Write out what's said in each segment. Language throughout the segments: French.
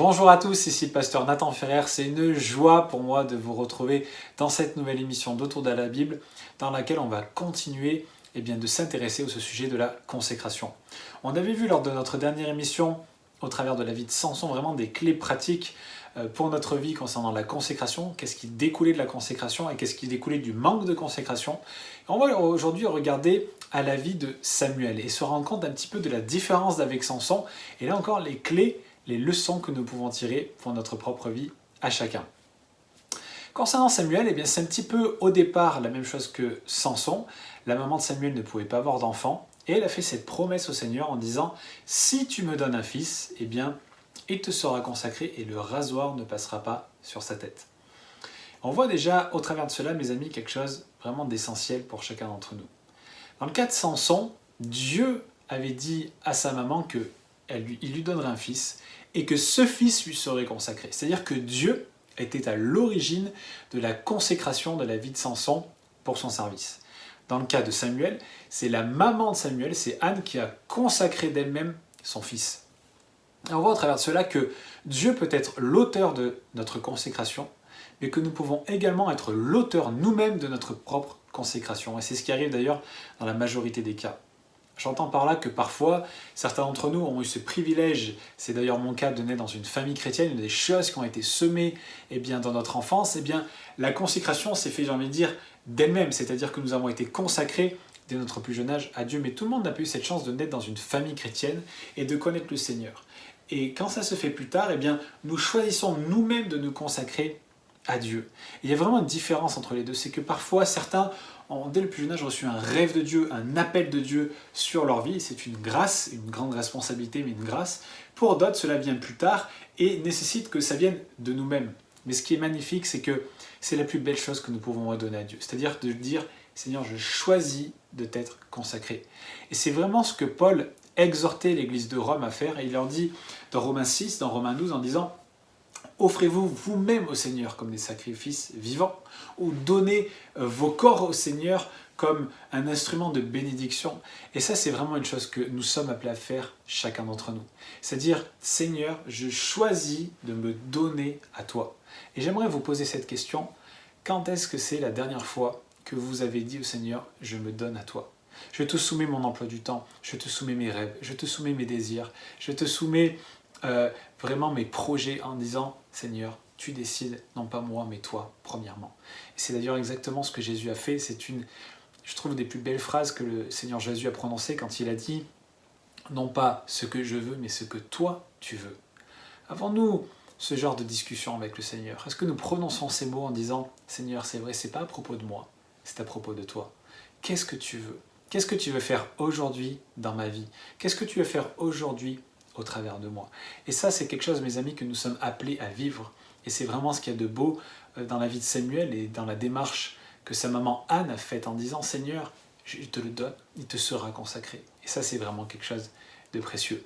Bonjour à tous, ici le pasteur Nathan Ferrer. C'est une joie pour moi de vous retrouver dans cette nouvelle émission d'Autour de la Bible dans laquelle on va continuer de s'intéresser au sujet de la consécration. On avait vu lors de notre dernière émission, au travers de la vie de Samson, vraiment des clés pratiques pour notre vie concernant la consécration, qu'est-ce qui découlait de la consécration et qu'est-ce qui découlait du manque de consécration. Et on va aujourd'hui regarder à la vie de Samuel et se rendre compte un petit peu de la différence d'avec Samson et là encore les clés, les leçons que nous pouvons tirer pour notre propre vie à chacun. Concernant Samuel, c'est un petit peu au départ la même chose que Samson. La maman de Samuel ne pouvait pas avoir d'enfant et elle a fait cette promesse au Seigneur en disant « Si tu me donnes un fils, il te sera consacré et le rasoir ne passera pas sur sa tête. » On voit déjà au travers de cela, mes amis, quelque chose vraiment d'essentiel pour chacun d'entre nous. Dans le cas de Samson, Dieu avait dit à sa maman qu'il lui donnerait un fils et que ce fils lui serait consacré. C'est-à-dire que Dieu était à l'origine de la consécration de la vie de Samson pour son service. Dans le cas de Samuel, c'est la maman de Samuel, c'est Anne qui a consacré d'elle-même son fils. Et on voit au travers de cela que Dieu peut être l'auteur de notre consécration, mais que nous pouvons également être l'auteur nous-mêmes de notre propre consécration. Et c'est ce qui arrive d'ailleurs dans la majorité des cas. J'entends par là que parfois, certains d'entre nous ont eu ce privilège, c'est d'ailleurs mon cas de naître dans une famille chrétienne, des choses qui ont été semées dans notre enfance, la consécration s'est fait, j'ai envie de dire, d'elle-même, c'est-à-dire que nous avons été consacrés dès notre plus jeune âge à Dieu, mais tout le monde n'a pas eu cette chance de naître dans une famille chrétienne et de connaître le Seigneur. Et quand ça se fait plus tard, nous choisissons nous-mêmes de nous consacrer à Dieu. Et il y a vraiment une différence entre les deux, c'est que parfois certains ont dès le plus jeune âge reçu un rêve de Dieu, un appel de Dieu sur leur vie, c'est une grâce, une grande responsabilité, mais une grâce. Pour d'autres, cela vient plus tard et nécessite que ça vienne de nous-mêmes. Mais ce qui est magnifique, c'est que c'est la plus belle chose que nous pouvons redonner à Dieu, c'est-à-dire de dire « Seigneur, je choisis de t'être consacré ». Et c'est vraiment ce que Paul exhortait l'église de Rome à faire, et il leur dit dans Romains 6, dans Romains 12, en disant « Offrez-vous vous-même au Seigneur comme des sacrifices vivants, ou donnez vos corps au Seigneur comme un instrument de bénédiction. » Et ça, c'est vraiment une chose que nous sommes appelés à faire chacun d'entre nous. C'est-à-dire, Seigneur, je choisis de me donner à toi. Et j'aimerais vous poser cette question, quand est-ce que c'est la dernière fois que vous avez dit au Seigneur, je me donne à toi? Je te soumets mon emploi du temps, je te soumets mes rêves, je te soumets mes désirs, je te soumets vraiment mes projets en disant, Seigneur, tu décides, non pas moi, mais toi, premièrement. Et c'est d'ailleurs exactement ce que Jésus a fait. C'est je trouve, des plus belles phrases que le Seigneur Jésus a prononcées quand il a dit, non pas ce que je veux, mais ce que toi, tu veux. Avons-nous ce genre de discussion avec le Seigneur? Est-ce que nous prononçons ces mots en disant, Seigneur, c'est vrai, c'est pas à propos de moi, c'est à propos de toi. Qu'est-ce que tu veux? Qu'est-ce que tu veux faire aujourd'hui dans ma vie? Qu'est-ce que tu veux faire aujourd'hui au travers de moi? Et ça, c'est quelque chose, mes amis, que nous sommes appelés à vivre. Et c'est vraiment ce qu'il y a de beau dans la vie de Samuel et dans la démarche que sa maman Anne a faite en disant « Seigneur, je te le donne, il te sera consacré. » Et ça, c'est vraiment quelque chose de précieux.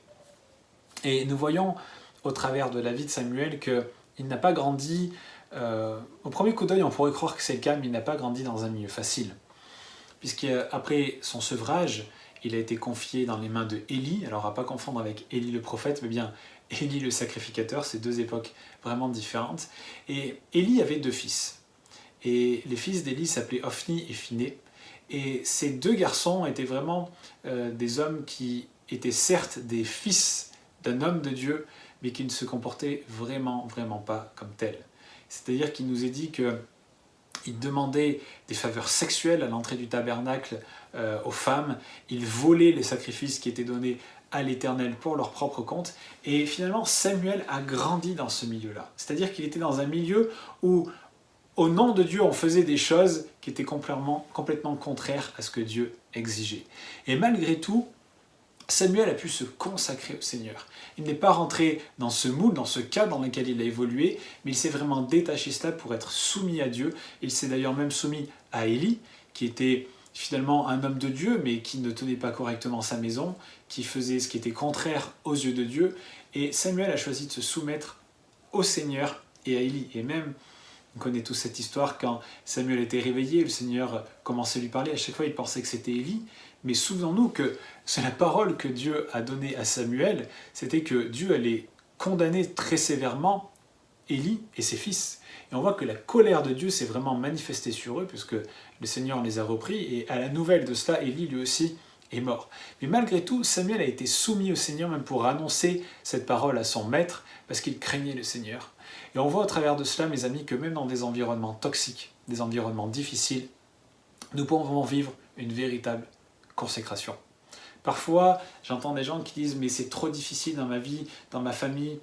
Et nous voyons au travers de la vie de Samuel qu'il n'a pas grandi, au premier coup d'œil, on pourrait croire que c'est le cas, mais il n'a pas grandi dans un milieu facile. Puisqu'après son sevrage, il a été confié dans les mains de Élie, alors à pas confondre avec Élie le prophète, mais bien Élie le sacrificateur, c'est deux époques vraiment différentes. Et Élie avait deux fils. Et les fils d'Élie s'appelaient Ophni et Phiné. Et ces deux garçons étaient vraiment des hommes qui étaient certes des fils d'un homme de Dieu, mais qui ne se comportaient vraiment pas comme tels. C'est-à-dire qu'il nous est dit que il demandait des faveurs sexuelles à l'entrée du tabernacle aux femmes, il volait les sacrifices qui étaient donnés à l'Éternel pour leur propre compte, et finalement Samuel a grandi dans ce milieu-là. C'est-à-dire qu'il était dans un milieu où, au nom de Dieu, on faisait des choses qui étaient complètement contraires à ce que Dieu exigeait. Et malgré tout, Samuel a pu se consacrer au Seigneur. Il n'est pas rentré dans ce moule, dans ce cadre dans lequel il a évolué, mais il s'est vraiment détaché cela pour être soumis à Dieu. Il s'est d'ailleurs même soumis à Élie, qui était finalement un homme de Dieu, mais qui ne tenait pas correctement sa maison, qui faisait ce qui était contraire aux yeux de Dieu. Et Samuel a choisi de se soumettre au Seigneur et à Élie. Et même, on connaît tous cette histoire, quand Samuel était réveillé, le Seigneur commençait à lui parler, à chaque fois il pensait que c'était Élie. Mais souvenons-nous que c'est la parole que Dieu a donnée à Samuel, c'était que Dieu allait condamné très sévèrement Élie et ses fils. Et on voit que la colère de Dieu s'est vraiment manifestée sur eux, puisque le Seigneur les a repris, et à la nouvelle de cela, Élie lui aussi est mort. Mais malgré tout, Samuel a été soumis au Seigneur, même pour annoncer cette parole à son maître, parce qu'il craignait le Seigneur. Et on voit au travers de cela, mes amis, que même dans des environnements toxiques, des environnements difficiles, nous pouvons vivre une véritable consécration. Parfois, j'entends des gens qui disent « mais c'est trop difficile dans ma vie, dans ma famille,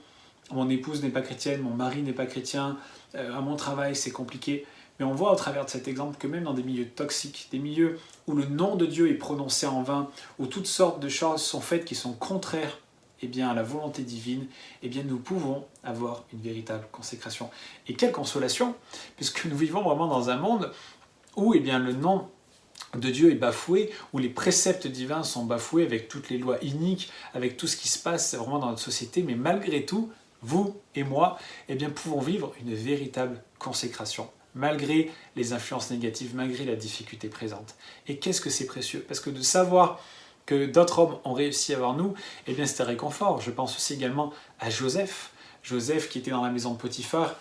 mon épouse n'est pas chrétienne, mon mari n'est pas chrétien, à mon travail c'est compliqué ». Mais on voit au travers de cet exemple que même dans des milieux toxiques, des milieux où le nom de Dieu est prononcé en vain, où toutes sortes de choses sont faites qui sont contraires à la volonté divine, nous pouvons avoir une véritable consécration. Et quelle consolation, puisque nous vivons vraiment dans un monde où le nom de Dieu est bafoué, où les préceptes divins sont bafoués avec toutes les lois iniques, avec tout ce qui se passe vraiment dans notre société, mais malgré tout, vous et moi, pouvons vivre une véritable consécration, malgré les influences négatives, malgré la difficulté présente. Et qu'est-ce que c'est précieux? Parce que de savoir que d'autres hommes ont réussi avant nous, c'est un réconfort. Je pense aussi également à Joseph. Joseph qui était dans la maison de Potiphar,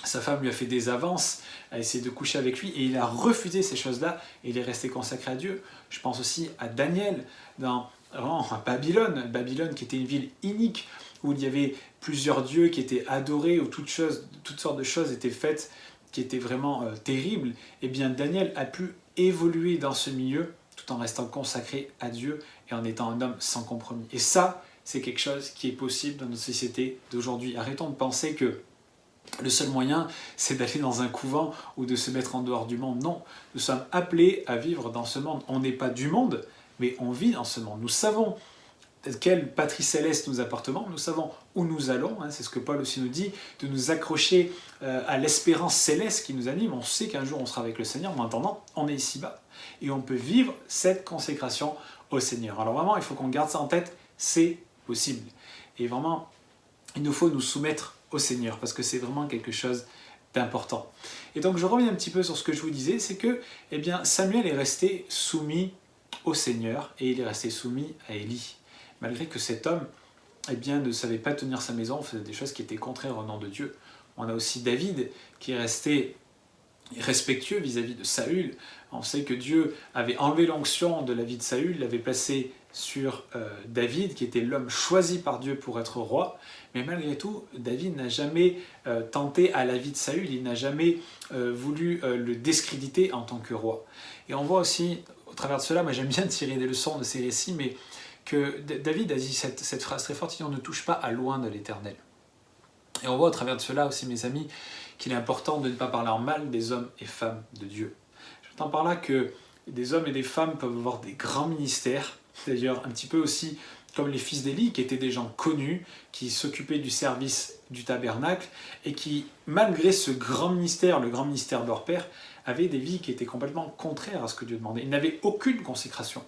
sa femme lui a fait des avances, a essayé de coucher avec lui, et il a refusé ces choses-là, et il est resté consacré à Dieu. Je pense aussi à Daniel, à Babylone. Babylone qui était une ville inique, où il y avait plusieurs dieux qui étaient adorés, où toutes sortes de choses étaient faites, qui étaient vraiment terribles. Daniel a pu évoluer dans ce milieu, tout en restant consacré à Dieu, et en étant un homme sans compromis. Et ça, c'est quelque chose qui est possible dans notre société d'aujourd'hui. Arrêtons de penser que le seul moyen, c'est d'aller dans un couvent ou de se mettre en dehors du monde. Non, nous sommes appelés à vivre dans ce monde. On n'est pas du monde, mais on vit dans ce monde. Nous savons quelle patrie céleste nous appartenons, nous savons où nous allons, c'est ce que Paul aussi nous dit, de nous accrocher à l'espérance céleste qui nous anime. On sait qu'un jour on sera avec le Seigneur, mais en attendant, on est ici-bas. Et on peut vivre cette consécration au Seigneur. Alors vraiment, il faut qu'on garde ça en tête, c'est possible. Et vraiment, il nous faut nous soumettre au Seigneur, parce que c'est vraiment quelque chose d'important. Et donc je reviens un petit peu sur ce que je vous disais, c'est que Samuel est resté soumis au Seigneur, et il est resté soumis à Élie. Malgré que cet homme ne savait pas tenir sa maison, faisait des choses qui étaient contraires au nom de Dieu. On a aussi David qui est resté respectueux vis-à-vis de Saül. On sait que Dieu avait enlevé l'onction de la vie de Saül, l'avait placé sur David, qui était l'homme choisi par Dieu pour être roi. Mais malgré tout, David n'a jamais tenté à la vie de Saül, il n'a jamais voulu le discréditer en tant que roi. Et on voit aussi, au travers de cela, moi j'aime bien tirer des leçons de ces récits, mais que David a dit cette phrase très forte, « On ne touche pas à loin de l'Éternel ». Et on voit au travers de cela aussi, mes amis, qu'il est important de ne pas parler en mal des hommes et femmes de Dieu. J'entends par là que des hommes et des femmes peuvent avoir des grands ministères, d'ailleurs un petit peu aussi comme les fils d'Élie, qui étaient des gens connus, qui s'occupaient du service du tabernacle, et qui, malgré ce grand ministère, le grand ministère de leur père, avaient des vies qui étaient complètement contraires à ce que Dieu demandait. Ils n'avaient aucune consécration.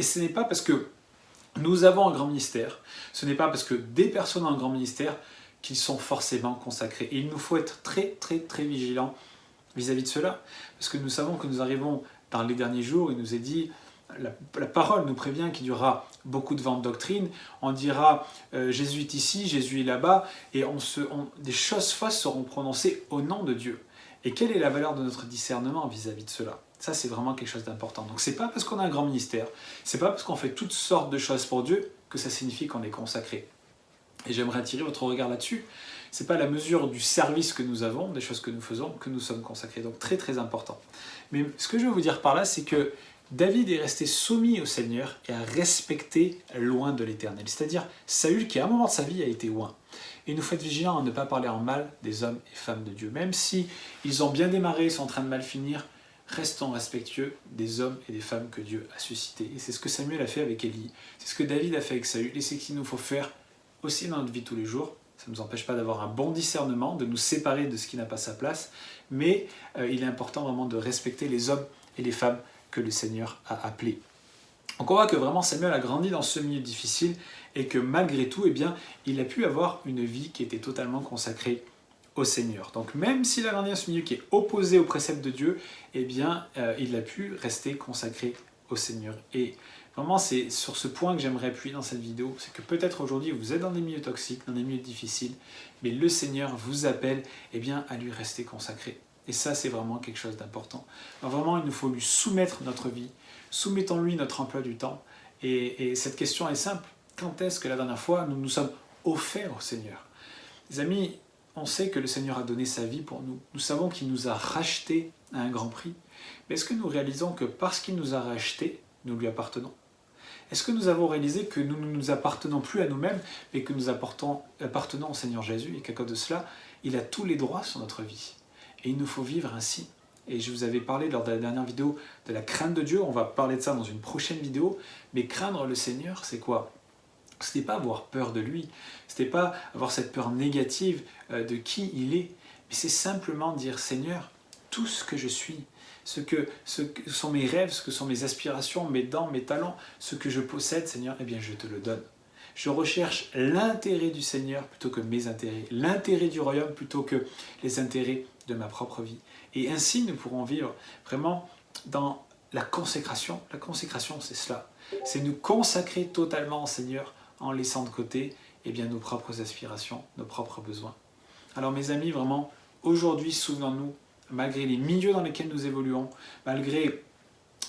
Et ce n'est pas parce que nous avons un grand ministère, ce n'est pas parce que des personnes ont un grand ministère qu'ils sont forcément consacrés. Et il nous faut être très très très vigilants vis-à-vis de cela, parce que nous savons que nous arrivons dans les derniers jours, il nous est dit, la parole nous prévient qu'il y aura beaucoup de vents de doctrine, on dira Jésus est ici, Jésus est là-bas, et des choses fausses seront prononcées au nom de Dieu. Et quelle est la valeur de notre discernement vis-à-vis de cela? Ça, c'est vraiment quelque chose d'important. Donc, c'est pas parce qu'on a un grand ministère, c'est pas parce qu'on fait toutes sortes de choses pour Dieu que ça signifie qu'on est consacré. Et j'aimerais attirer votre regard là-dessus. C'est pas la mesure du service que nous avons, des choses que nous faisons, que nous sommes consacrés. Donc, très très important. Mais ce que je veux vous dire par là, c'est que David est resté soumis au Seigneur et a respecté loin de l'Éternel. C'est-à-dire Saül qui, à un moment de sa vie, a été loin. Et nous faut être vigilants à ne pas parler en mal des hommes et femmes de Dieu. Même si ils ont bien démarré, ils sont en train de mal finir, restons respectueux des hommes et des femmes que Dieu a suscités. Et c'est ce que Samuel a fait avec Élie, c'est ce que David a fait avec Saül, et c'est ce qu'il nous faut faire aussi dans notre vie tous les jours. Ça ne nous empêche pas d'avoir un bon discernement, de nous séparer de ce qui n'a pas sa place, mais il est important vraiment de respecter les hommes et les femmes que le Seigneur a appelés. Donc on voit que vraiment Samuel a grandi dans ce milieu difficile, et que malgré tout, il a pu avoir une vie qui était totalement consacrée au Seigneur. Donc même s'il a grandi dans ce milieu qui est opposé aux préceptes de Dieu, il a pu rester consacré au Seigneur. Et Vraiment, c'est sur ce point que j'aimerais appuyer dans cette vidéo, c'est que peut-être aujourd'hui vous êtes dans des milieux toxiques, dans des milieux difficiles, mais le Seigneur vous appelle à lui rester consacré. Et ça, c'est vraiment quelque chose d'important. Alors vraiment, il nous faut lui soumettre notre vie, soumettons-lui notre emploi du temps. Et cette question est simple. Quand est-ce que la dernière fois nous nous sommes offerts au Seigneur? Les amis, on sait que le Seigneur a donné sa vie pour nous. Nous savons qu'il nous a rachetés à un grand prix. Mais est-ce que nous réalisons que parce qu'il nous a rachetés, nous lui appartenons? Est-ce que nous avons réalisé que nous ne nous appartenons plus à nous-mêmes, mais que nous appartenons au Seigneur Jésus et qu'à cause de cela, il a tous les droits sur notre vie? Et il nous faut vivre ainsi. Et je vous avais parlé lors de la dernière vidéo de la crainte de Dieu, on va parler de ça dans une prochaine vidéo, mais craindre le Seigneur, c'est quoi? Ce n'est pas avoir peur de lui, ce n'est pas avoir cette peur négative de qui il est, mais c'est simplement dire Seigneur, tout ce que je suis, ce que sont mes rêves, ce que sont mes aspirations, mes dons, mes talents, ce que je possède, Seigneur, eh bien je te le donne. Je recherche l'intérêt du Seigneur plutôt que mes intérêts, l'intérêt du royaume plutôt que les intérêts de ma propre vie. Et ainsi, nous pourrons vivre vraiment dans la consécration. La consécration, c'est cela. C'est nous consacrer totalement au Seigneur en laissant de côté nos propres aspirations, nos propres besoins. Alors mes amis, vraiment, aujourd'hui, souvenons-nous, malgré les milieux dans lesquels nous évoluons, malgré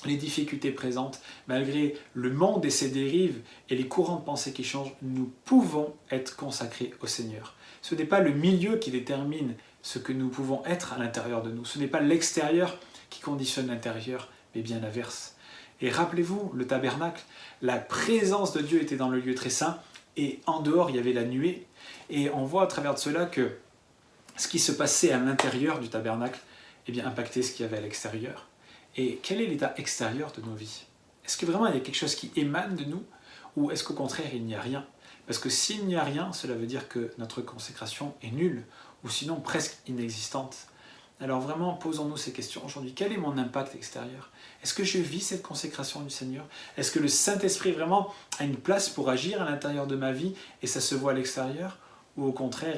les difficultés présentes, malgré le monde et ses dérives et les courants de pensée qui changent, nous pouvons être consacrés au Seigneur. Ce n'est pas le milieu qui détermine ce que nous pouvons être à l'intérieur de nous. Ce n'est pas l'extérieur qui conditionne l'intérieur, mais bien l'inverse. Et rappelez-vous, le tabernacle, la présence de Dieu était dans le lieu très saint, et en dehors, il y avait la nuée. Et on voit à travers de cela que ce qui se passait à l'intérieur du tabernacle impactait ce qu'il y avait à l'extérieur. Et quel est l'état extérieur de nos vies? Est-ce que vraiment il y a quelque chose qui émane de nous, ou est-ce qu'au contraire il n'y a rien? Parce que s'il n'y a rien, cela veut dire que notre consécration est nulle, ou sinon presque inexistante. Alors vraiment, posons-nous ces questions aujourd'hui. Quel est mon impact extérieur? Est-ce que je vis cette consécration du Seigneur? Est-ce que le Saint-Esprit vraiment a une place pour agir à l'intérieur de ma vie et ça se voit à l'extérieur? Ou au contraire,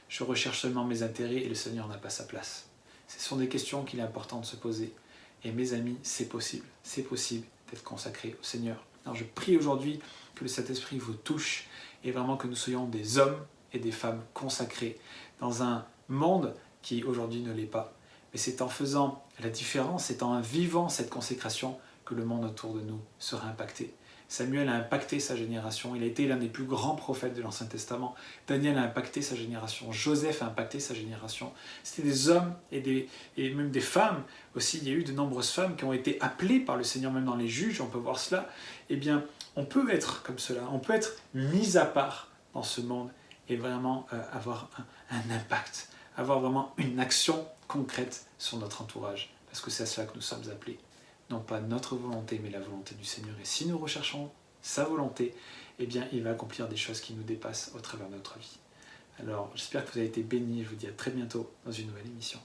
je recherche seulement mes intérêts et le Seigneur n'a pas sa place? Ce sont des questions qu'il est important de se poser. Et mes amis, c'est possible d'être consacré au Seigneur. Alors je prie aujourd'hui que le Saint-Esprit vous touche et vraiment que nous soyons des hommes et des femmes consacrés dans un monde qui aujourd'hui ne l'est pas. Mais c'est en faisant la différence, c'est en vivant cette consécration que le monde autour de nous sera impacté. Samuel a impacté sa génération, il a été l'un des plus grands prophètes de l'Ancien Testament. Daniel a impacté sa génération, Joseph a impacté sa génération. C'était des hommes et même des femmes aussi. Il y a eu de nombreuses femmes qui ont été appelées par le Seigneur, même dans les juges, on peut voir cela. On peut être comme cela, on peut être mis à part dans ce monde et vraiment avoir un impact, avoir vraiment une action concrète sur notre entourage. Parce que c'est à cela que nous sommes appelés. Non pas notre volonté, mais la volonté du Seigneur. Et si nous recherchons sa volonté, il va accomplir des choses qui nous dépassent au travers de notre vie. Alors, j'espère que vous avez été bénis. Je vous dis à très bientôt dans une nouvelle émission.